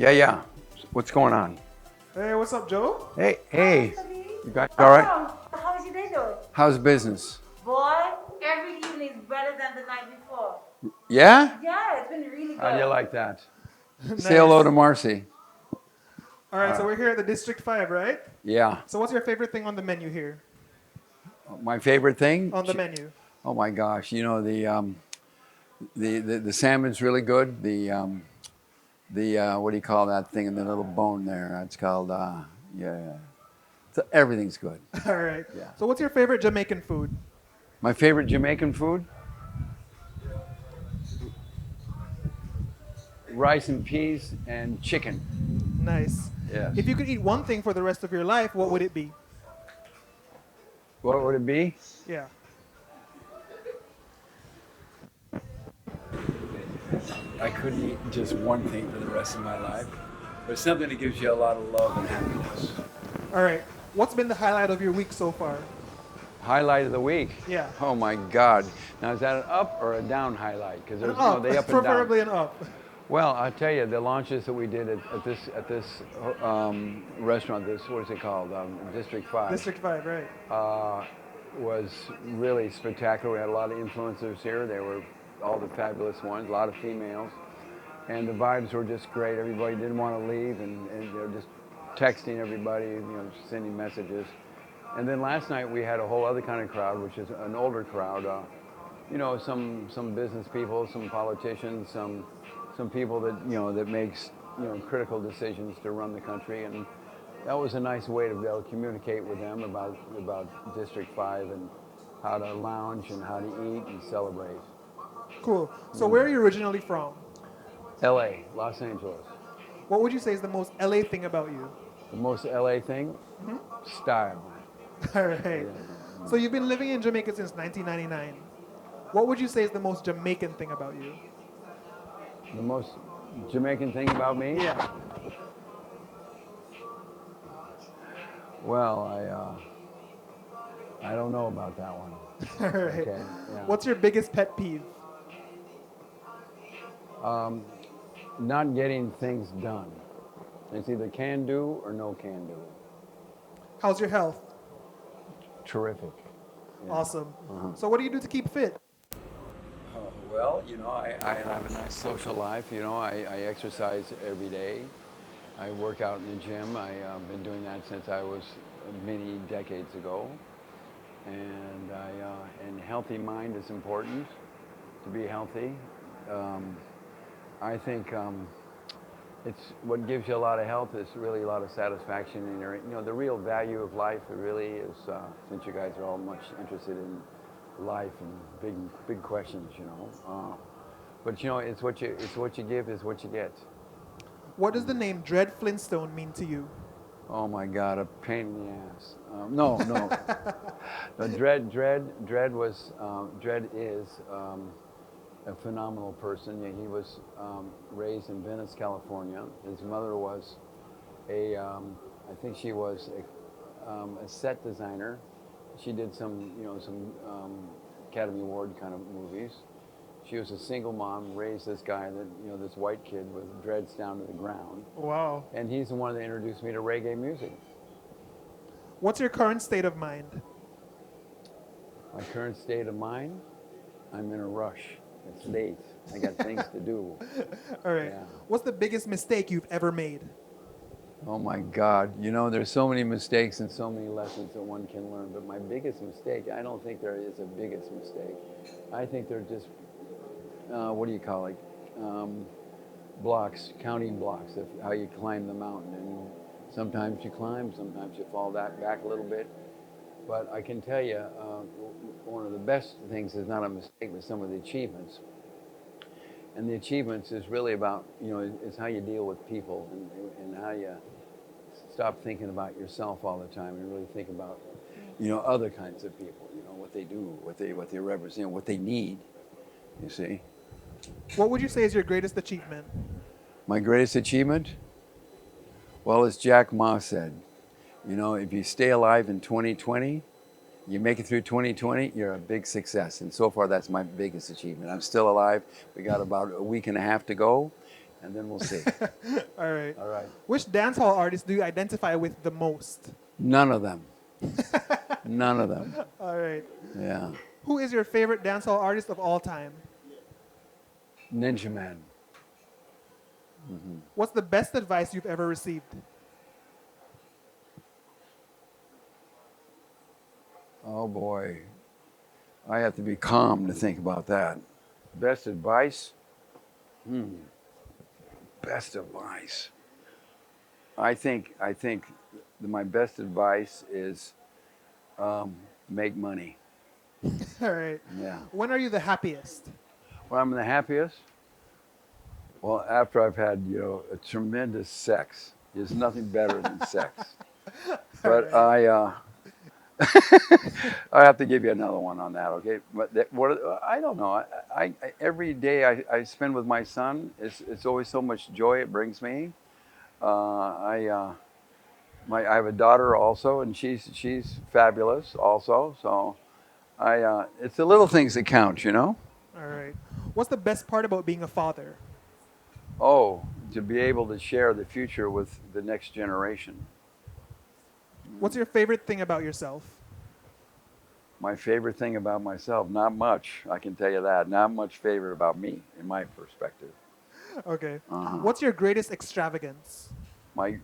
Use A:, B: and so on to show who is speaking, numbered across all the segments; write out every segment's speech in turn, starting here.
A: Yeah, yeah. What's going on?
B: Hey, what's up, Joe?
A: Hey,
C: Hi,
A: hey.
C: Sadie.
A: You guys all right?
C: How's your day doing?
A: How's business?
C: Boy, every evening is better than the night before.
A: Yeah?
C: Yeah, it's been really
A: How do you
C: good.
A: like that? Say
B: Nice.
A: hello to Marcy.
B: All right, so we're here at the District 5, right?
A: Yeah.
B: So what's your favorite thing on the menu here?
A: My favorite thing?
B: On the menu.
A: Oh my gosh, you know the salmon's really good. The what do you call that thing in the little bone there? It's called yeah. So everything's good.
B: All right.
A: Yeah.
B: So what's your favorite Jamaican food?
A: My favorite Jamaican food? Rice and peas and chicken.
B: Nice.
A: Yes.
B: If you could eat one thing for the rest of your life, what would it be?
A: What would it be?
B: Yeah.
A: I couldn't eat just one thing for the rest of my life, but something that gives you a lot of love and happiness.
B: All right. What's been the highlight of your week so far?
A: Highlight of the week.
B: Yeah.
A: Oh my God. Now is that an up or a down highlight? Because there's
B: Up.
A: they up and down.
B: Preferably an up.
A: Well, I'll tell you, the launches that we did at this restaurant, this what is it called? District 5.
B: District 5, right.
A: Was really spectacular. We had a lot of influencers here. They were all the fabulous ones, a lot of females. And the vibes were just great. Everybody didn't want to leave, and they were just texting everybody, sending messages. And then last night we had a whole other kind of crowd, which is an older crowd. Some business people, some politicians, some people that that makes critical decisions to run the country, and that was a nice way to be able to communicate with them about District 5 and how to lounge and how to eat and celebrate.
B: Cool. So where are you originally from?
A: L.A., Los Angeles.
B: What would you say is the most LA thing about you?
A: The most L.A. thing? Style.
B: All right. So you've been living in Jamaica since 1999. What would you say is the most Jamaican thing about you?
A: The most Jamaican thing about me?
B: Yeah.
A: Well, I don't know about that one.
B: All right.
A: Okay. Yeah.
B: What's your biggest pet peeve?
A: Not getting things done. It's either can do or no can do.
B: How's your health?
A: Terrific. Yeah.
B: Awesome. So what do you do to keep fit?
A: Well, I have a nice social life. I exercise every day. I work out in the gym. I've been doing that since I was many decades ago. And healthy mind is important to be healthy. I think it's what gives you a lot of health is really a lot of satisfaction in your, the real value of life. It really is. Since you guys are all much interested in life and big questions, but it's what you give is what you get.
B: What does the name Dread Flintstone mean to you?
A: Oh my God, a pain in the ass. No. No, Dread is a phenomenal person. Yeah, he was raised in Venice, California. His mother was I think she was a set designer. She did some Academy Award kind of movies. She was a single mom, raised this guy this white kid with dreads down to the ground.
B: Wow.
A: And he's the one that introduced me to reggae music.
B: What's your current state of mind?
A: My current state of mind, I'm in a rush. It's late. I got things to do.
B: All right.
A: Yeah.
B: What's the biggest mistake you've ever made?
A: Oh my God. There's so many mistakes and so many lessons that one can learn. But my biggest mistake, I don't think there is a biggest mistake. I think they're just, what do you call it? Blocks, counting blocks of how you climb the mountain. And sometimes you climb, sometimes you fall back a little bit. But I can tell you, one of the best things is not a mistake, but some of the achievements. And the achievements is really about, is how you deal with people and how you stop thinking about yourself all the time and really think about, other kinds of people, what they do, what they represent, what they need, you see.
B: What would you say is your greatest achievement?
A: My greatest achievement? Well, as Jack Ma said, if you stay alive in 2020, you make it through 2020, you're a big success. And so far, that's my biggest achievement. I'm still alive. We got about a week and a half to go. and then we'll see.
B: All right.
A: All right.
B: Which dancehall artist do you identify with the most?
A: None of them. None of them.
B: All right.
A: Yeah.
B: Who is your favorite dancehall artist of all time?
A: Ninja Man.
B: What's the best advice you've ever received?
A: Oh boy. I have to be calm to think about that. Best advice? Best advice. I think my best advice is make money.
B: All right.
A: Yeah.
B: When are you the happiest?
A: When I'm the happiest? Well, after I've had, a tremendous sex. There's nothing better than sex. But I have to give you another one on that, okay? But I don't know. I every day I spend with my son, it's always so much joy it brings me. I have a daughter also, and she's fabulous also. So it's the little things that count,
B: All right. What's the best part about being a father?
A: Oh, to be able to share the future with the next generation.
B: What's your favorite thing about yourself?
A: My favorite thing about myself, not much. I can tell you that. Not much favorite about me, in my perspective.
B: Okay.
A: Uh-huh.
B: What's your greatest extravagance?
A: My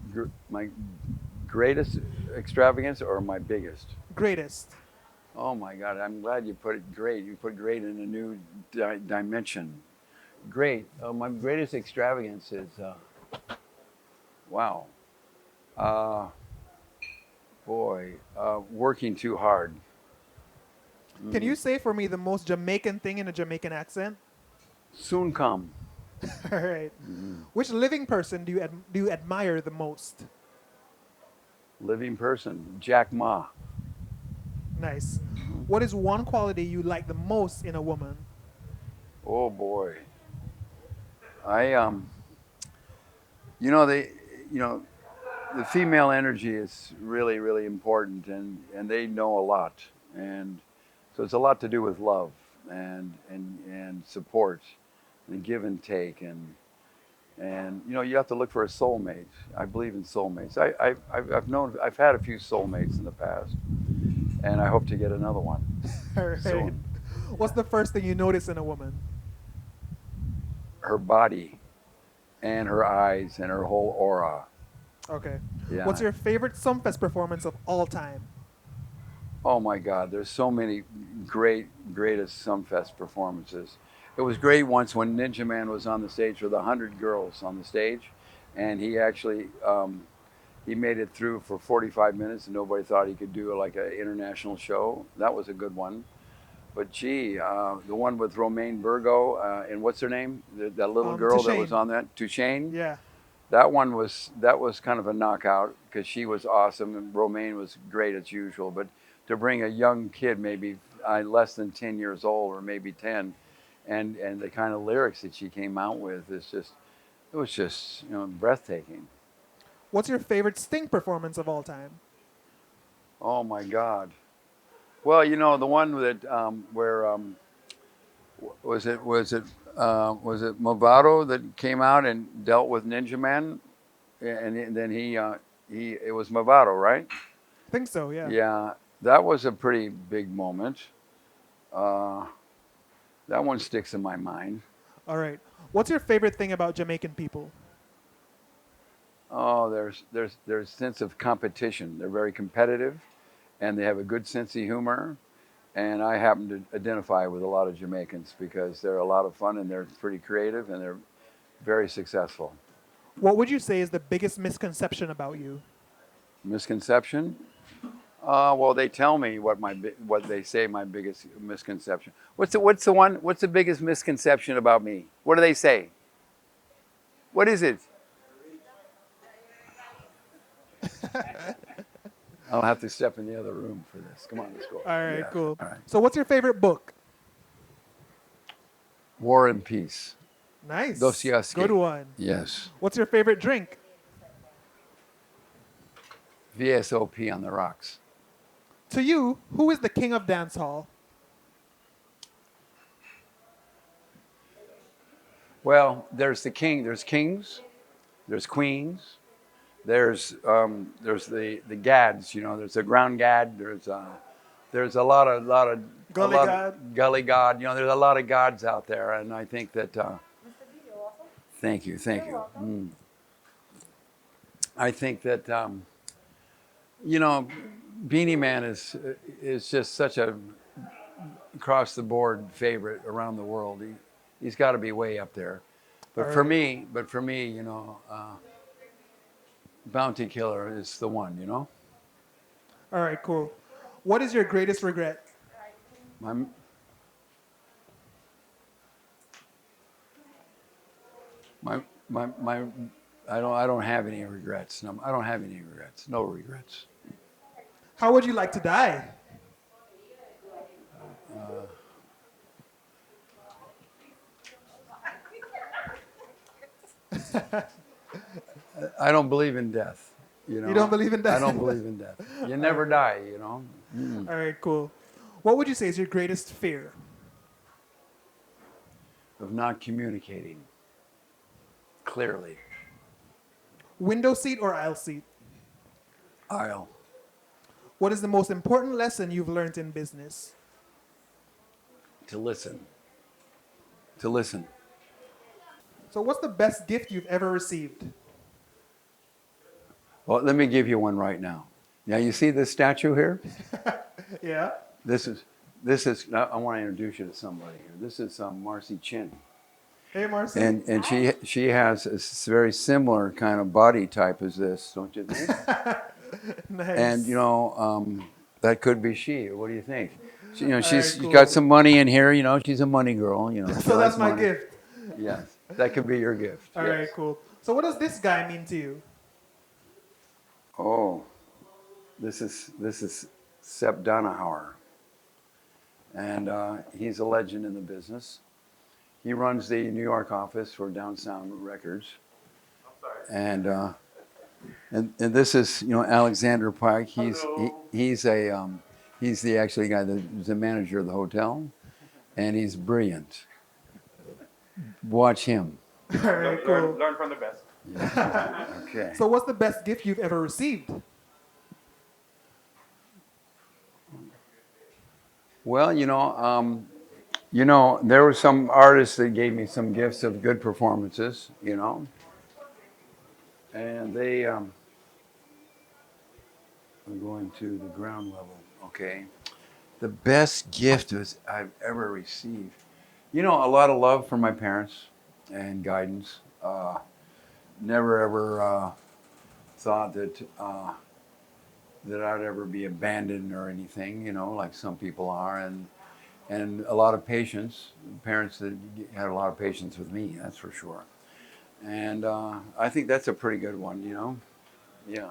A: greatest extravagance or my biggest?
B: Greatest.
A: Oh my God! I'm glad you put it great. You put great in a new dimension. Great. My greatest extravagance is, wow. Working too hard.
B: Can you say for me the most Jamaican thing in a Jamaican accent?
A: Soon come.
B: All right. Which living person do you admire the most?
A: Living person. Jack Ma.
B: Nice. What is one quality you like the most in a woman?
A: Oh boy. I you know they you know the female energy is really really important, and they know a lot, and so it's a lot to do with love and support and give and take, and you have to look for a soulmate. I believe in soulmates. I've had a few soulmates in the past, and I hope to get another one
B: All right.
A: soon.
B: What's the first thing you notice in a woman?
A: Her body and her eyes and her whole aura.
B: Okay.
A: Yeah.
B: What's your favorite Sumfest performance of all time?
A: Oh my God, there's so many greatest Sumfest performances. It was great once when Ninja Man was on the stage with 100 girls on the stage, and he actually he made it through for 45 minutes, and nobody thought he could do like an international show. That was a good one. But gee, the one with Romaine Virgo and what's her name? That little girl that was
B: Tushane.
A: on that, Tushane.
B: Yeah.
A: That was kind of a knockout because she was awesome and Romaine was great as usual. But to bring a young kid, maybe less than 10 years old or maybe 10, and the kind of lyrics that she came out with it was just breathtaking.
B: What's your favorite Sting performance of all time?
A: Oh my God. Well, the one that where was it Movado that came out and dealt with Ninja Man, and then it was Movado, right?
B: I think so, yeah.
A: Yeah, that was a pretty big moment. Uh, that one sticks in my mind.
B: All right. What's your favorite thing about Jamaican people?
A: Oh, there's sense of competition. They're very competitive, and they have a good sense of humor. And I happen to identify with a lot of Jamaicans because they're a lot of fun and they're pretty creative and they're very successful.
B: What would you say is the biggest misconception about you?
A: Misconception? Well, they tell me what they say my biggest misconception. What's the biggest misconception about me? What do they say? What is it? I'll have to step in the other room for this. Come on, let's go.
B: All right,
A: Yeah.
B: cool.
A: All right.
B: So what's your favorite book?
A: War and Peace.
B: Nice.
A: Dostoevsky.
B: Good one.
A: Yes.
B: What's your favorite drink?
A: VSOP on the rocks.
B: To you, who is the king of dancehall?
A: Well, there's the king. There's kings. There's queens. There's the gads. You know, there's a ground gad. There's a
B: Gully
A: lot
B: God.
A: of gully god. You know, there's a lot of gods out there, and I think that. Thank you, thank you. I think that you know, Beanie Man is just such a across the board favorite around the world. He's got to be way up there.
B: All
A: But for me, you know, Bounty Killer is the one. You know,
B: All right, cool. What is your greatest regret?
A: my my I don't have any regrets. No, I don't have any regrets. No regrets.
B: How would you like to die?
A: I don't believe in death. You know,
B: You don't believe in death?
A: I don't believe in death. You never die. You know,
B: All right, cool. What would you say is your greatest fear?
A: of not communicating clearly.
B: Window seat or aisle seat?
A: I'll.
B: What is the most important lesson you've learned in business?
A: To listen. To listen.
B: So, what's the best gift you've ever received?
A: Well, let me give you one right now. Now you see this statue here?
B: Yeah.
A: This is. I want to introduce you to somebody here. This is Marcy Chin,
B: Hey, Marcy.
A: and she has a very similar kind of body type as this, don't you think?
B: Nice.
A: And you know, that could be she. What do you think? She, you know, she's
B: cool.
A: got some money in here. You know, she's a money girl. You know, she
B: So
A: likes
B: that's my
A: money.
B: gift.
A: Yes, that could be your gift.
B: All right, cool. So, what does this guy mean to you?
A: Oh, this is Sepp Donahauer, and he's a legend in the business. He runs the New York office for Downsound Records, and this is, you know, Alexander Pike. He's he's the actually guy that's the manager of the hotel, and he's brilliant. Watch him.
B: All right, cool.
D: Learn from the best.
A: Okay.
B: So, what's the best gift you've ever received?
A: Well, you know, there were some artists that gave me some gifts of good performances, you know, and they. I'm going to the ground level. Okay. The best gift I've ever received. You know, a lot of love from my parents and guidance. Never ever thought that I'd ever be abandoned or anything. You know, like some people are, and a lot of patience. Parents that had a lot of patience with me. That's for sure. And I think that's a pretty good one. You know. Yeah.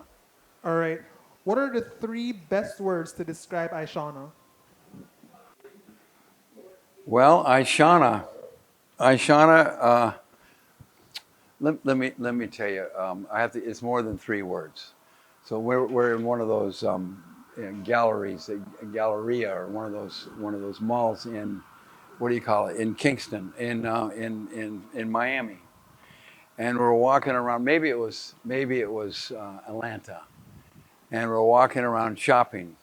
B: All right. What are the 3 best words to describe Aishana?
A: Well, Aishana, let me tell you, I have to. It's more than 3 words. So we're in one of those galleries, a galleria, or one of those malls in, what do you call it, in Kingston, in Miami, and we're walking around. Maybe it was Atlanta, and we're walking around shopping,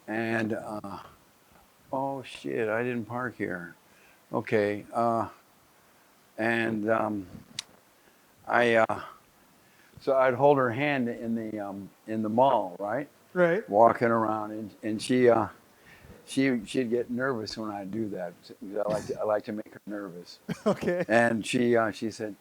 A: and. Oh shit! I didn't park here. Okay, and so I'd hold her hand in the mall, right?
B: Right.
A: Walking around, and she'd get nervous when I do that. I like to make her nervous.
B: Okay.
A: And she said,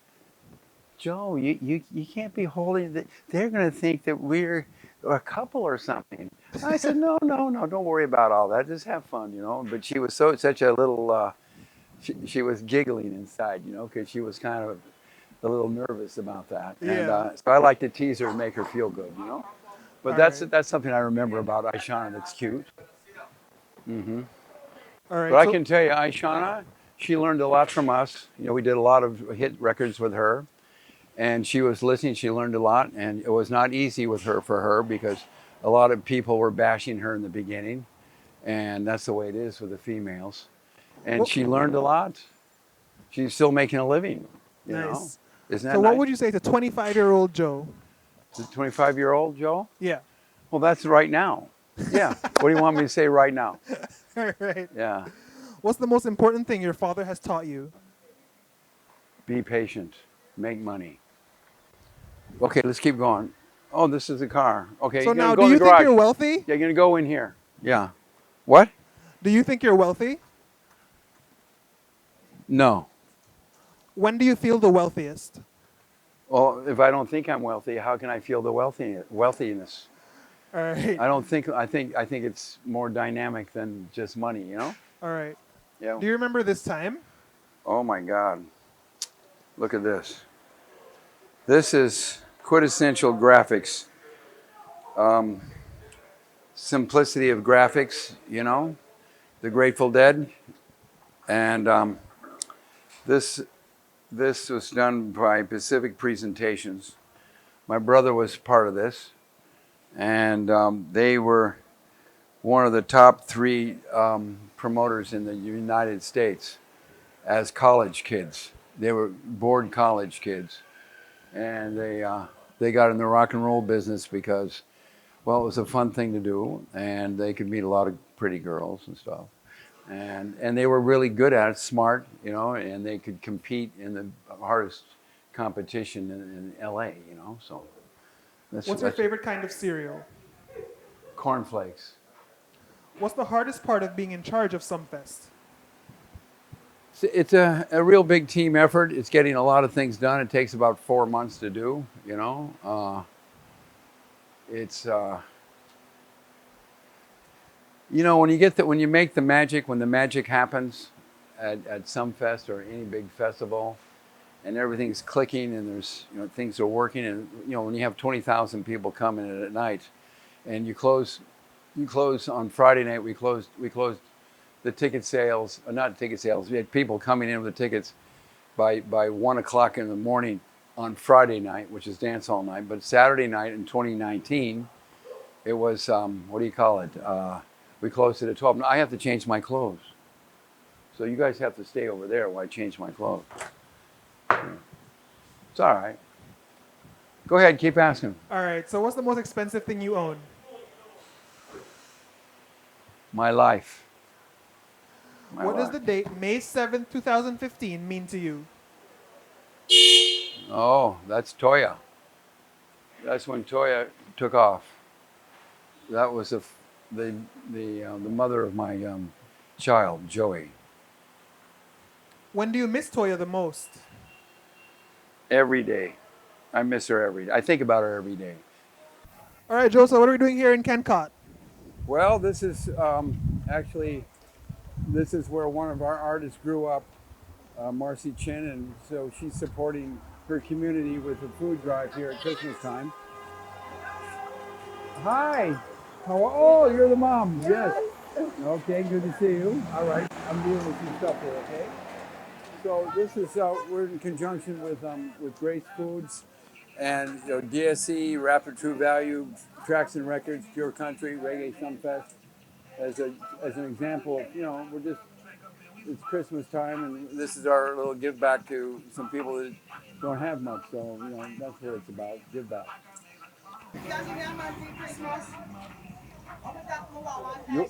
A: "Joe, you can't be holding that. They're going to think that we're a couple or something." I said, no, don't worry about all that. Just have fun, you know. But she was such a little, she was giggling inside, you know, because she was kind of a little nervous about that. And
B: Yeah.
A: so I like to tease her and make her feel good, you know. But
B: All
A: that's
B: right.
A: something I remember about Aishana that's cute.
B: All right.
A: But I
B: so-
A: can tell you, Aishana, she learned a lot from us. You know, we did a lot of hit records with her. And she was listening, she learned a lot. And it was not easy for her because a lot of people were bashing her in the beginning. And that's the way it is with the females. And
B: Well-
A: she learned a lot. she's still making a living. You know,
B: Nice.
A: isn't that
B: So what
A: nice?
B: would you say to 25-year-old Joe?
A: The 25-year-old Joe?
B: Yeah.
A: Well, that's right now. Yeah. What do you want me to say right now?
B: All right.
A: Yeah.
B: What's the most important thing your father has taught you?
A: Be patient. Make money. Okay, let's keep going. Oh, this is a car. Okay,
B: So
A: you're gonna
B: now,
A: go
B: do
A: in the
B: you think
A: garage.
B: you're wealthy?
A: Yeah, you're gonna go in here. Yeah. What?
B: Do you think you're wealthy?
A: No.
B: When do you feel the wealthiest?
A: Well, if I don't think I'm wealthy, how can I feel the wealthiness?
B: All right.
A: I don't think. I think it's more dynamic than just money. You know?
B: All right.
A: Yeah.
B: Do you remember this time?
A: Oh my God. Look at this. This is quintessential graphics. Simplicity of graphics. You know, the Grateful Dead, and this this was done by Pacific Presentations. My brother was part of this, and they were one of the top three promoters in the United States as college kids. They were bored college kids, and they got in the rock and roll business because, well, it was a fun thing to do, and they could meet a lot of pretty girls and stuff. And they were really good at it, smart, you know, and they could compete in the hardest competition in LA, you know. So
B: What's your favorite kind of cereal?
A: cornflakes.
B: What's the hardest part of being in charge of Sumfest?
A: It's a real big team effort. It's getting a lot of things done. It takes about 4 months to do, you know. It's you know, when you make the magic, when the magic happens at Sumfest or any big festival, and everything's clicking and there's, you know, things are working, and you know, when you have 20,000 people coming in at night, and you close on Friday night. We closed the ticket sales, not ticket sales. We had people coming in with the tickets by 1 o'clock in the morning on Friday night, which is Dancehall night. But Saturday night in 2019, it was what do you call it? We closed it at 12. Now I have to change my clothes, so you guys have to stay over there while I change my clothes. It's all right. Go ahead, keep asking.
B: All right. So what's the most expensive thing you own?
A: My life.
B: What does the date May 7th, 2015 mean to you?
A: Oh, that's Toya. That's when Toya took off. That was the mother of my child, Joey.
B: When do you miss Toya the most?
A: Every day. I miss her every day. I think about her every day.
B: All right, Joe, so what are we doing here in Cancott?
A: Well, this is actually, this is where one of our artists grew up, Marcy Chin, and so she's supporting her community with a food drive here at Christmas time. Hi. Oh, you're the mom. Yes. Okay, good to see you. All right, I'm dealing with some stuff here. Okay. So this is we're in conjunction with Grace Foods, and you know, DSE, Rapid True Value, Tracks and Records, Pure Country, Reggae Sunfest, as an example of, you know, it's Christmas time, and this is our little give back to some people that don't have much. So, you know, that's what it's about. Give back.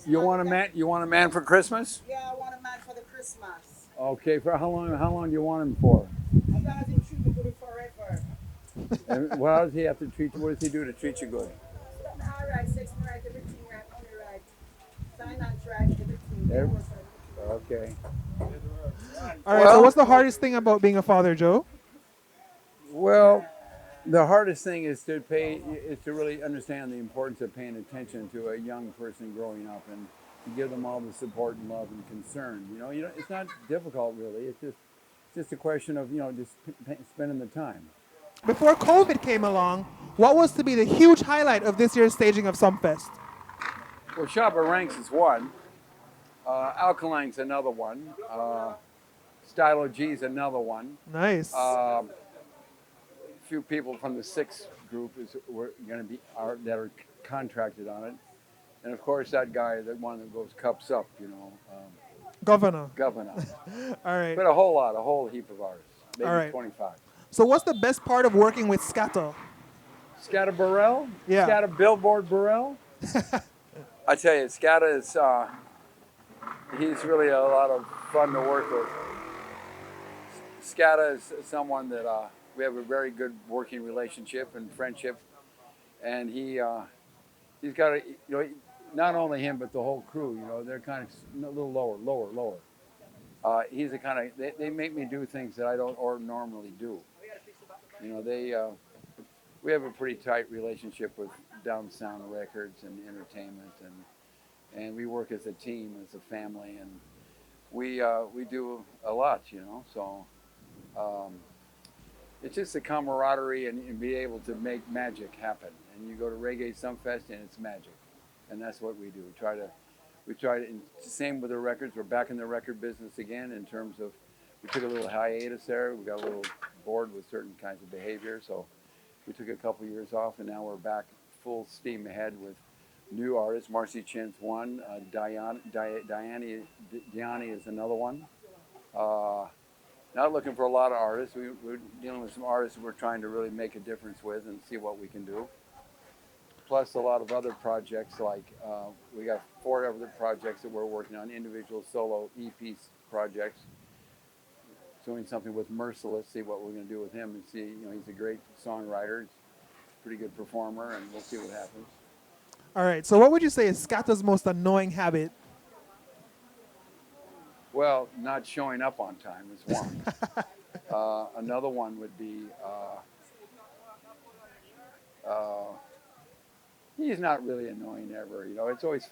A: You want a man? You want a man for Christmas?
D: Yeah, I want a man for the Christmas.
A: Okay. For how long? How long do you want him for?
D: As long as he treat me good forever.
A: And what does he have to treat you? What does he do to treat you good?
D: All right, sex me right, everything right, money right, finance right, everything.
A: Okay.
B: All right, so what's the hardest thing about being a father, Joe?
A: Well, the hardest thing is to really understand the importance of paying attention to a young person growing up, and to give them all the support and love and concern. You know, it's not difficult really. It's just a question of, you know, just spending the time.
B: Before COVID came along, what was to be the huge highlight of this year's staging of Sumfest?
A: Well, Shop of Ranks is one. Alkaline's another one. Stylo G's another one.
B: Nice.
A: A few people from the Six group were going to be that are contracted on it, and of course that guy, the one that goes cups up, you know.
B: Governor.
A: Governor.
B: All right.
A: But a whole heap of artists, maybe
B: All right.
A: 25.
B: So what's the best part of working with Scatter?
A: Scatta Burrell?
B: Yeah.
A: Scatta Billboard Burrell? I tell you, Scatta is, he's really a lot of fun to work with. Scatta is someone that we have a very good working relationship and friendship. And he's got a, not only him, but the whole crew, they're kind of a little lower. He's the kind of, they make me do things that I don't normally do. We have a pretty tight relationship with Downsound Records and entertainment, and we work as a team, as a family, and we do a lot, So it's just the camaraderie and be able to make magic happen. And you go to Reggae Sumfest and it's magic, and that's what we do. We try to. Same with the records. We're back in the record business again in terms of. We took a little hiatus there. We got a little bored with certain kinds of behavior, so we took a couple years off, and now we're back full steam ahead with new artists. Marcy Chin's one. Diane is another one. Not looking for a lot of artists. We're dealing with some artists we're trying to really make a difference with and see what we can do. Plus a lot of other projects, like we got 4 other projects that we're working on, individual solo EP projects. Doing something with Merciless, see what we're going to do with him, and see, he's a great songwriter, he's a pretty good performer, and we'll see what happens.
B: All right. So what would you say is Scatter's most annoying habit?
A: Well, not showing up on time is one. Another one would be he's not really annoying ever. It's always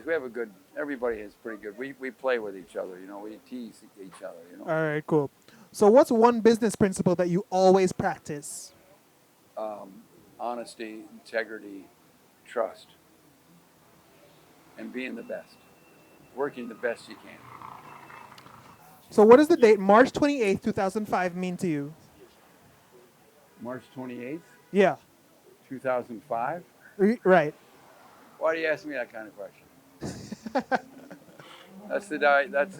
A: we have a good. Everybody is pretty good. We play with each other. We tease each other.
B: All right, cool. So what's one business principle that you always practice?
A: Honesty, integrity, trust, and being the best. Working the best you can.
B: So what does the date March 28th, 2005 mean to you?
A: March 28th,
B: Yeah.
A: 2005.
B: Right.
A: Why do you ask me that kind of question? That's the day. That's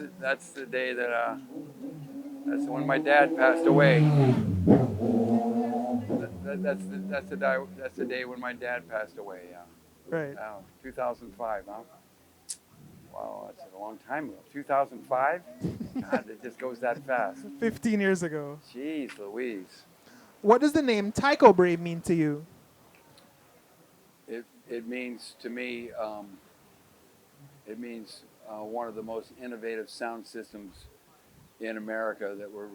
A: the day that. That's when my dad passed away. That's the day when my dad passed away. Yeah.
B: Right.
A: 2005, huh? Wow, that's a long time ago. 2005? God, it just goes that fast.
B: 15 years ago.
A: Jeez Louise.
B: What does the name Tycho Brave mean to you?
A: It means to me, one of the most innovative sound systems in America that were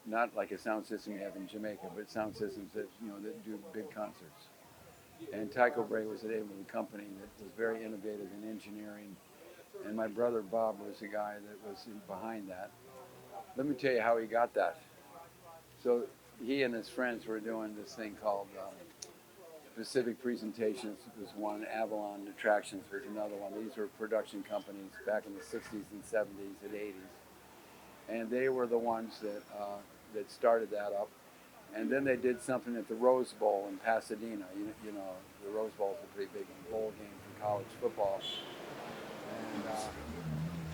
A: not like a sound system you have in Jamaica, but sound systems that that do big concerts. And Tycho Brave was the name of the company that was very innovative in engineering. And my brother Bob was the guy that was behind that. Let me tell you how he got that. So he and his friends were doing this thing called Pacific Presentations was one, Avalon Attractions was another one. These were production companies back in the 60s and 70s and 80s. And they were the ones that started that up. And then they did something at the Rose Bowl in Pasadena. The Rose Bowl is a pretty big bowl game for college football. And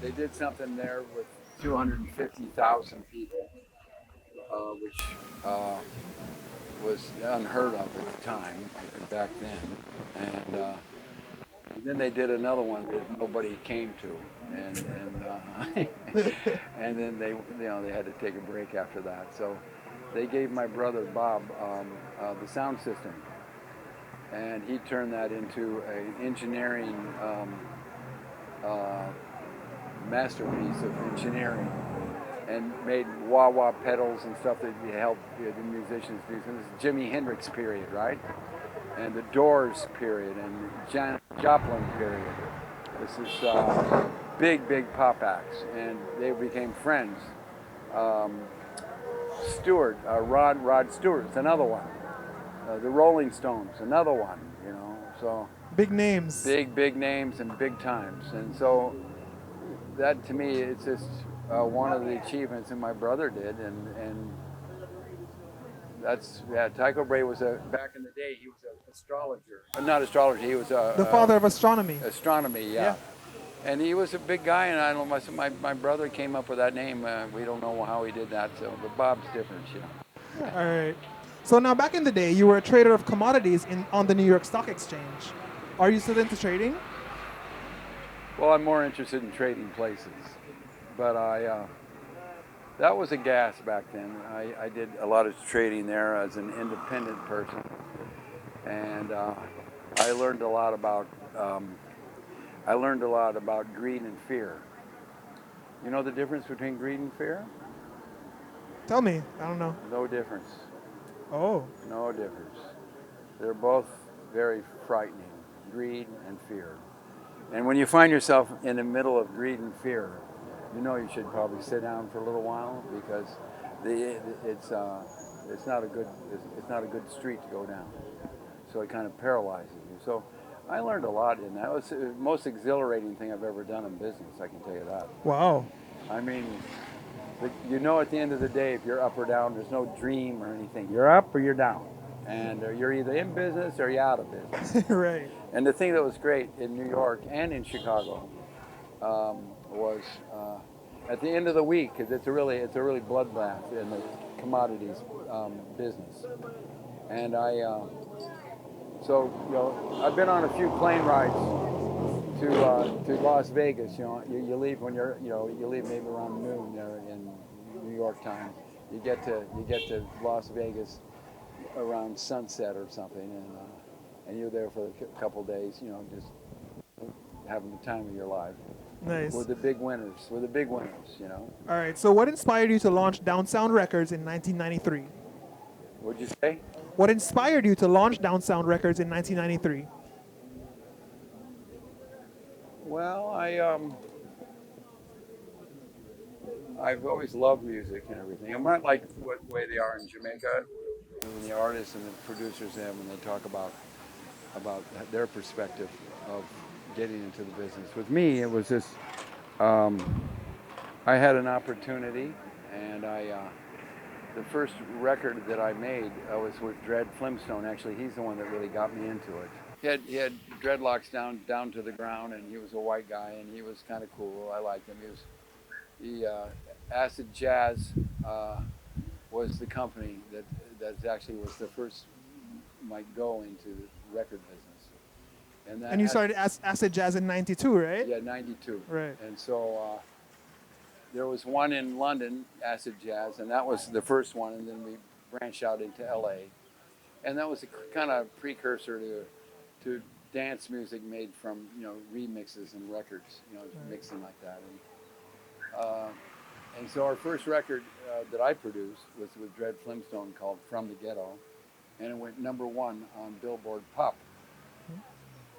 A: they did something there with 250,000 people, which was unheard of at the time, back then. And then they did another one that nobody came to, and then they had to take a break after that. So they gave my brother Bob the sound system, and he turned that into an engineering masterpiece of engineering, and made wah-wah pedals and stuff that helped the musicians do. So this is Jimi Hendrix period, right? And the Doors period, and Janis Joplin period. This is big pop acts, and they became friends. Stewart, Rod Stewart's another one. The Rolling Stones, another one. So
B: big names.
A: Big names and big times, and so that to me, it's just one of the achievements that my brother did, and that's Tycho Brahe was back in the day. He was an astrologer, not astrologer. He was
B: the father of astronomy.
A: Astronomy, yeah. And he was a big guy, and I don't know, my brother came up with that name. We don't know how he did that, so, but Bob's different, you know.
B: All right. So now, back in the day, you were a trader of commodities on the New York Stock Exchange. Are you still into trading?
A: Well, I'm more interested in trading places, but that was a gas back then. I did a lot of trading there as an independent person, and I learned a lot about greed and fear. You know the difference between greed and fear?
B: Tell me. I don't know.
A: No difference.
B: Oh.
A: No difference. They're both very frightening, greed and fear. And when you find yourself in the middle of greed and fear, you know you should probably sit down for a little while because it's not a good street to go down. So it kind of paralyzes you. So I learned a lot in that. It was the most exhilarating thing I've ever done in business, I can tell you that.
B: Wow.
A: I mean, you know at the end of the day if you're up or down, there's no dream or anything. You're up or you're down. And you're either in business or you're out of business.
B: Right.
A: And the thing that was great in New York and in Chicago was at the end of the week, because it's a really bloodbath in the commodities business. And so you know, I've been on a few plane rides to Las Vegas. You know, you leave when you leave maybe around noon there in New York time. You get to Las Vegas around sunset or something, and you're there for a couple days. You know, just having the time of your life.
B: Nice.
A: We're the big winners. We're the big winners. You know.
B: All right. So, what inspired you to launch Downsound Records in 1993?
A: What'd you say?
B: What inspired you to launch Downsound Records in 1993?
A: Well, I've always loved music and everything. I'm not like what way they are in Jamaica, when the artists and the producers have when they talk about their perspective of getting into the business. With me, it was just I had an opportunity, and the first record that I made was with Dred Flimstone. Actually, he's the one that really got me into it. He had dreadlocks down to the ground, and he was a white guy, and he was kind of cool. I liked him. He Acid Jazz was the company that actually was the first my go into the record business.
B: And you started Acid Jazz in 92, right?
A: Yeah, 92.
B: Right.
A: And so there was one in London, Acid Jazz, and that was the first one, and then we branched out into LA. And that was a kind of precursor to dance music made from, you know, remixes and records, you know, mixing like that. And so our first record that I produced was with Dred Flimstone called From the Ghetto, and it went #1 on Billboard Pop.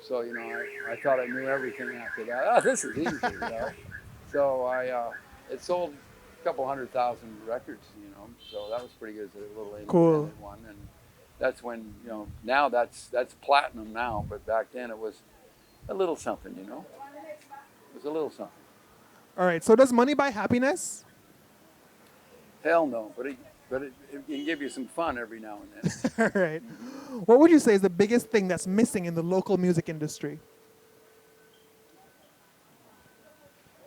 A: So, you know, I thought I knew everything after that. Oh, this is easy, you know. So it sold a couple 100,000 records, you know, so that was pretty good as a little independent one. And that's when, you know, now that's platinum now, but back then it was a little something, you know. It was a little something.
B: All right. So, does money buy happiness?
A: Hell no, but it can give you some fun every now and then.
B: All right. What would you say is the biggest thing that's missing in the local music industry?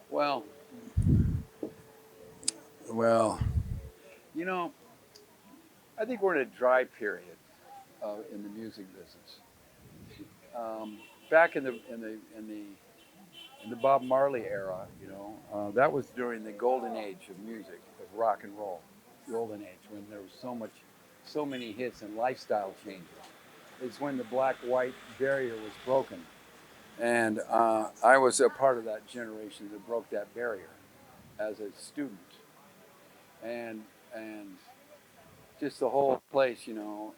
A: Well, you know, I think we're in a dry period in the music business. Back in the Bob Marley era, you know, that was during the golden age of music, of rock and roll, golden age, when there was so many hits and lifestyle changes. It's when the black-white barrier was broken. And I was a part of that generation that broke that barrier as a student. And just the whole place, you know,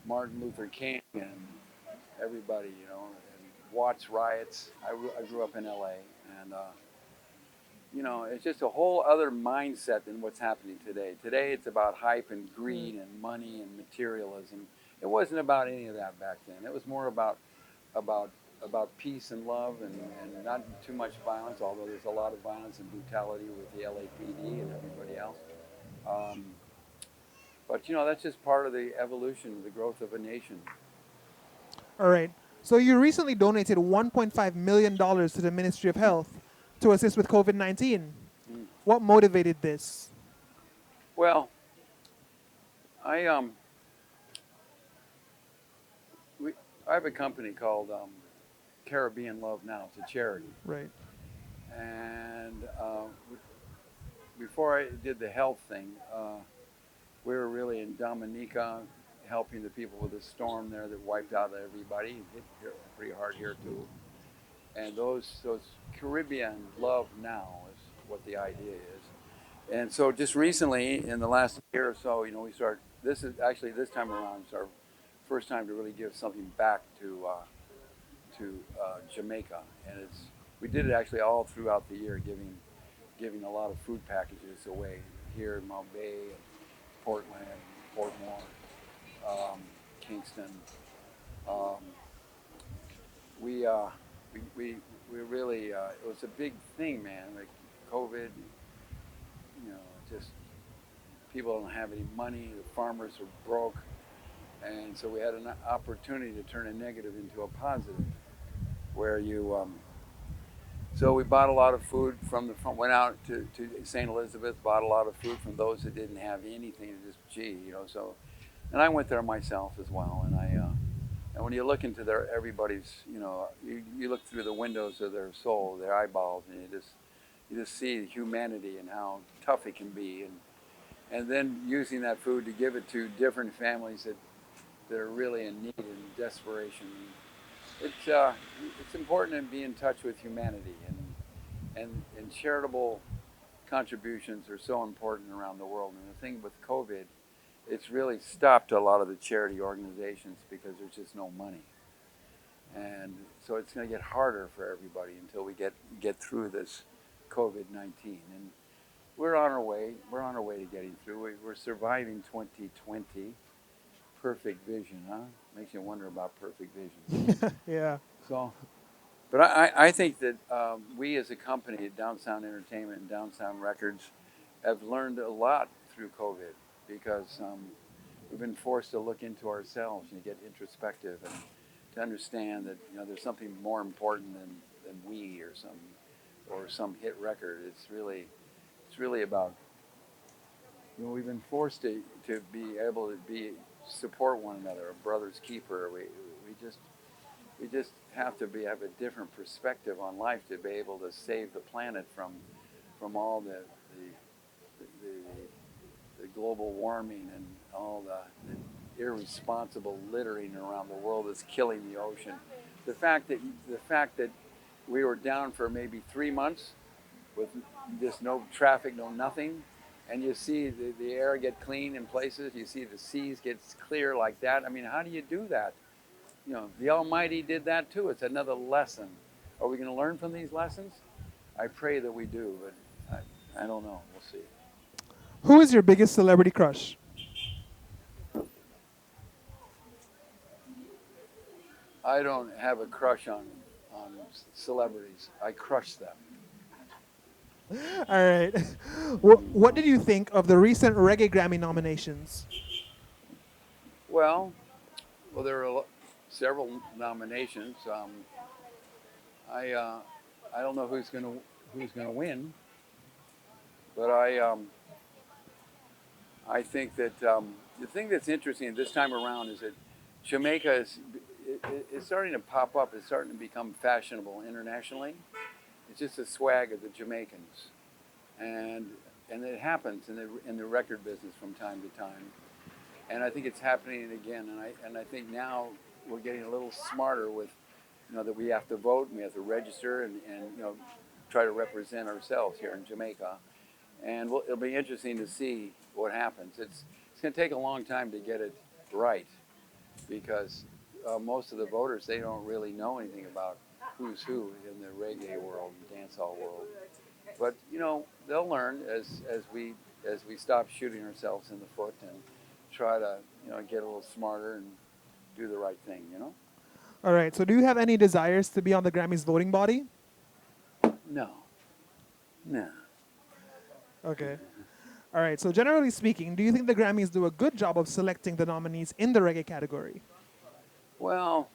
A: Martin Luther King and everybody, you know, and Watts riots. I grew up in LA, and you know, it's just a whole other mindset than what's happening today. Today it's about hype and greed and money and materialism. It wasn't about any of that back then. It was more about peace and love and not too much violence, although there's a lot of violence and brutality with the LAPD and everybody else. But you know, that's just part of the evolution, the growth of a nation.
B: All right. So you recently donated $1.5 million to the Ministry of Health to assist with COVID-19. What motivated this?
A: Well, I we I have a company called Caribbean Love Now. It's a charity,
B: Right.
A: and before I did the health thing, we were really in Dominica, helping the people with the storm there that wiped out everybody. It hit here pretty hard here too. And those Caribbean Love Now is what the idea is. And so just recently, in the last year or so, we start. This is actually this time around. It's our first time to really give something back to Jamaica, and we did it actually all throughout the year, giving a lot of food packages away here in Mount Bay, and Portland, Portmore, Kingston. Um, we, uh, we really it was a big thing, man. Like COVID, just people don't have any money. The farmers are broke, and so we had an opportunity to turn a negative into a positive, where you. So we bought a lot of food from went out to St. Elizabeth, bought a lot of food from those that didn't have anything. Just so, and I went there myself as well. And and when you look into everybody's, you look through the windows of their soul, their eyeballs, and you just see humanity and how tough it can be, and then using that food to give it to different families that are really in need and desperation. It's important to be in touch with humanity, and charitable contributions are so important around the world. And the thing with COVID, it's really stopped a lot of the charity organizations because there's just no money, and so it's going to get harder for everybody until we get through this COVID-19. And we're on our way. We're on our way to getting through. We're surviving 2020. Perfect vision, huh? Makes you wonder about perfect vision.
B: Yeah.
A: So, but I think that we as a company at Downsound Entertainment and Downsound Records have learned a lot through COVID, because we've been forced to look into ourselves and get introspective, and to understand that there's something more important than we or some hit record. It's really about we've been forced to be able to support one another, a brother's keeper. We just have to have a different perspective on life to be able to save the planet from all the global warming and all the irresponsible littering around the world that's killing the ocean. The fact that we were down for maybe 3 months with just no traffic, no nothing, and you see the air get clean in places, you see the seas get clear like that. I mean, how do you do that? The Almighty did that too. It's another lesson. Are we going to learn from these lessons? I pray that we do, but I don't know. We'll see.
B: Who is your biggest celebrity crush?
A: I don't have a crush on celebrities. I crush them.
B: All right. What did you think of the recent Reggae Grammy nominations?
A: Well, there are several nominations. I don't know who's gonna win, but I think that the thing that's interesting this time around is that Jamaica is starting to pop up. It's starting to become fashionable internationally. It's just a swag of the Jamaicans, and it happens in the record business from time to time. And I think it's happening again. And I think now we're getting a little smarter with, that we have to vote and we have to register and try to represent ourselves here in Jamaica. And it'll be interesting to see what happens. It's going to take a long time to get it right, because most of the voters, they don't really know anything about who's who in the reggae world and dancehall world. But they'll learn as we stop shooting ourselves in the foot and try to get a little smarter and do the right thing.
B: All right. So do you have any desires to be on the Grammys voting body?
A: No.
B: Okay. All right. So generally speaking, do you think the Grammys do a good job of selecting the nominees in the reggae category?
A: Well,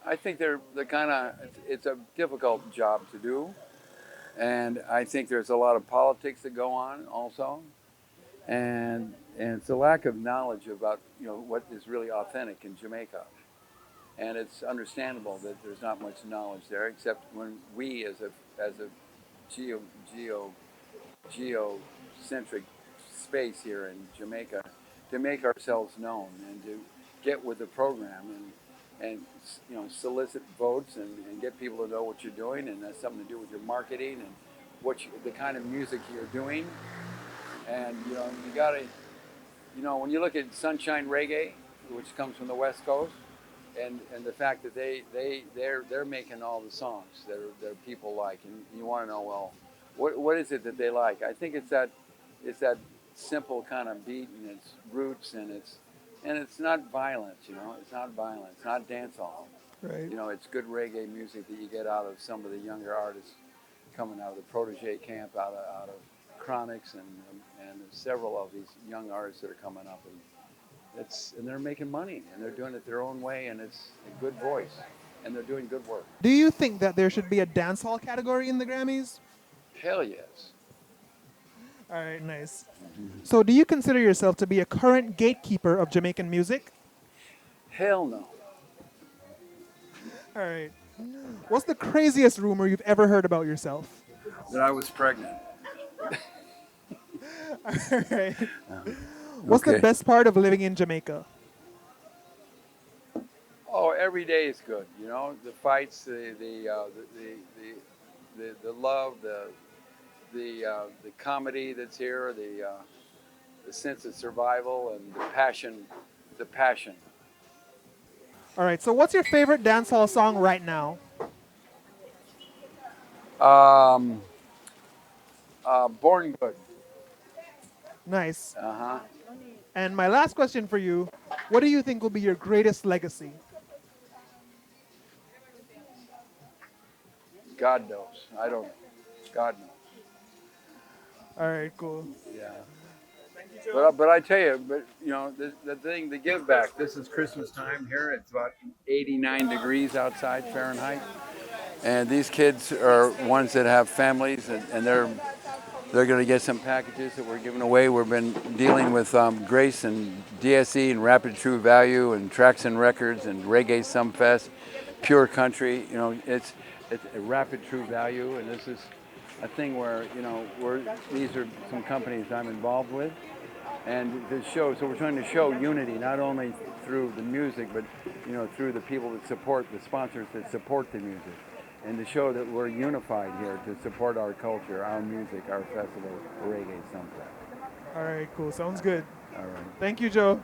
A: I think they're the kind of, it's a difficult job to do. And I think there's a lot of politics that go on also. And it's a lack of knowledge about, what is really authentic in Jamaica. And it's understandable that there's not much knowledge there, except when we, as a geo, geo, geocentric space here in Jamaica, to make ourselves known and to get with the program and solicit votes and get people to know what you're doing, and that's something to do with your marketing and the kind of music you're doing. And you gotta, when you look at Sunshine Reggae, which comes from the West Coast, and the fact that they're making all the songs that people like, and you want to know, well, what is it that they like? I think it's that simple kind of beat and its roots, and it's not violent. It's not violent. It's not dancehall.
B: Right.
A: It's good reggae music that you get out of some of the younger artists coming out of the Protege camp, out of Chronics, and several of these young artists that are coming up, and they're making money, and they're doing it their own way, and it's a good voice, and they're doing good work.
B: Do you think that there should be a dancehall category in the Grammys?
A: Hell yes.
B: All right, nice. So do you consider yourself to be a current gatekeeper of Jamaican music?
A: Hell no.
B: All right. What's the craziest rumor you've ever heard about yourself?
A: That I was pregnant.
B: All right. What's the
A: Okay.
B: best part of living in Jamaica?
A: Oh, every day is good. The fights, the love, the comedy that's here, the sense of survival, and the passion. The passion.
B: All right. So what's your favorite dancehall song right now?
A: Born Good.
B: Nice.
A: Uh-huh.
B: And my last question for you, what do you think will be your greatest legacy?
A: God knows. I don't know. God knows.
B: All right, cool.
A: Yeah. But I tell you, the thing, the give back. This is Christmas time here. It's about 89 degrees outside Fahrenheit, and these kids are ones that have families, and they're going to get some packages that we're giving away. We've been dealing with Grace and DSE and Rapid True Value and Tracks and Records and Reggae Sumfest, Pure Country. It's a Rapid True Value, and this is a thing where these are some companies I'm involved with, and to show. So we're trying to show unity not only through the music, but through the people that support, the sponsors that support the music, and to show that we're unified here to support our culture, our music, our festival, Reggae Sumfest.
B: All right, cool. Sounds good.
A: All right.
B: Thank you, Joe.